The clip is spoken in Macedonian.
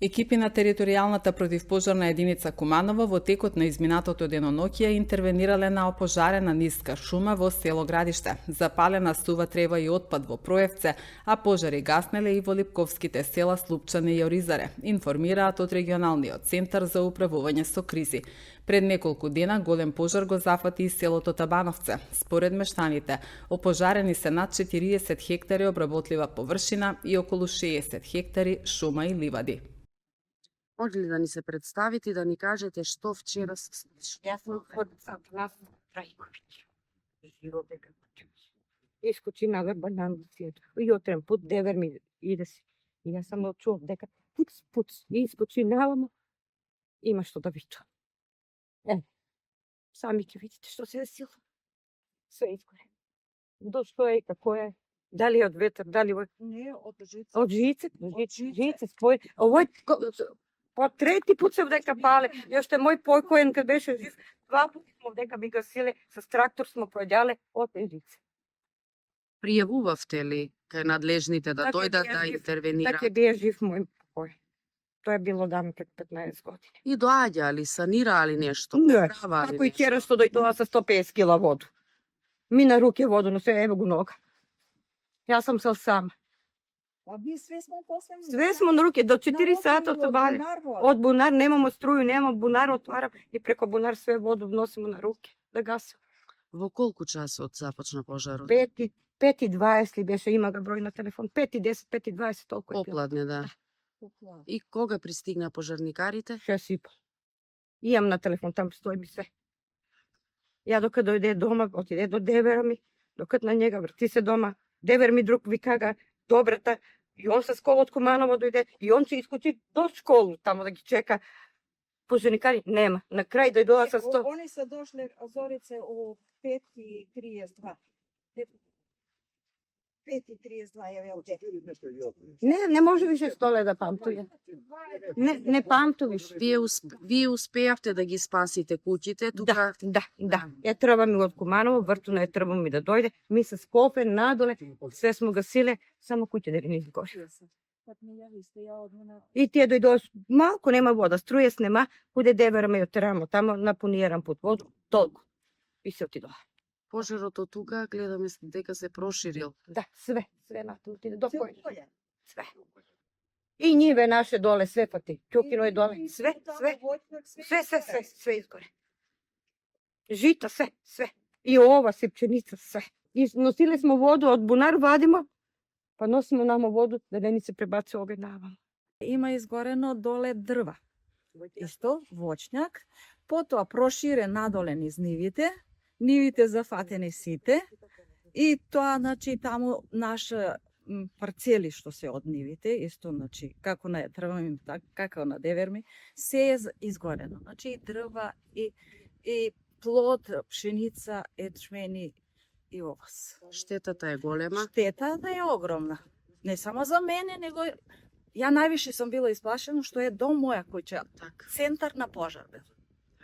Екипи на територијалната противпожарна единица Куманово во текот на изминатото деноноќие интервенирале на опожарена ниска шума во село Градиште. Запалена сува трева и отпад во Проевце, а пожари гаснеле и во Липковските села Слупчане и Оризаре, информираат од регионалниот центар за управување со кризи. Пред неколку дена голем пожар го зафати и селото Табановце. Според мештаните, опожарени се над 40 хектари обработлива површина и околу 60 хектари шума и ливади. Може ли да ни се представите и да ни кажете што вчера се случи? Јас сум од Атлас Трајковиќ. Искочи на бананција. И отрем пут девер ми иде си. И јас сам чув дека пуц. И искочи навамо. Има што да вичам. Сами ќе видите што се десило. Све изгоре. Што е, како е, дали од ветер, дали од... Не, од жица. Од жице, спој. Овој по трети пат се вдека пале. И уште мој покоен кад беше жив, 2 пати смо вдека би гасиле, с трактор смо пројдале од жице. Пријавувавте ли кај надлежните да дојдат да интервенираат? Така бие жив мој покој. Тоа е било давно пред 15 години. И доаѓали, санираали нешто? Не, поправали како и нешто? вчера што дојдоа со 150 кила воду. Мина руке воду, но се ево го нога. Јас сам сам. А ми све смо после... Све смо на руке, до 4 сата се бали. Од бунар немамо струју, немамо бунар, отварам и преко бунар све воду вносимо на руке да гасим. Во колку часот започна пожарот? 5:20 ли беше, има ga број на телефон. 5:10, 5:20, толку е било. Попладне, да. И кога пристигна пожарникарите? 6:30. Имам на телефон, там стои ми све. Ја докато дојде дома, отиде до девера ми, докато на njega врти се дома, девер ми друг вика га, добрата, и он со школа од Куманово дојде, и он ќе искочи до школу, тамо да ги чека. Пожарникари нема. На крај дојдоа со 100. Они се дошле, Зорице, у 5:32. 5:32 ја велте. Не може више столе да памтуја. Не памту више. Вие успеавте да ги спасите куќите тука? Да. Ја трба ми од Куманово, вртуна ја трба ми да дојде. Ми се скопе надоле, све смо гасиле, само куќе да не изгори. И тие дојдоа, малку нема вода, струја снема, куде девера ме ја терамо, тамо напунирам пут воду, толку. И се отидоа. Пожарот од тука гледаме дека се проширил. Да, све на отиде до кој. Све. И ниве наше доле, све пати. Ќукино е доле, све изгоре. Жита, све. И ова се пченица, све. И носиле смо воду од бунар, вадимо, па носимо намо воду да не ни се пребаци огај наваму. Има изгорено доле дрва. Исто, воќњак. Потоа проширен надоле низ нивите зафатени сите. И тоа, значи, таму наша парцели што се од нивите, исто, значи, како на трвами, како на деверми, се е изгорено. Значи, и дрва, и плод, пшеница, ечмени и овас. Штетата е голема. Штетата е огромна. Не само за мене, него ја највише сум била исплашена што е дом моја куќа. Центар на пожар бев.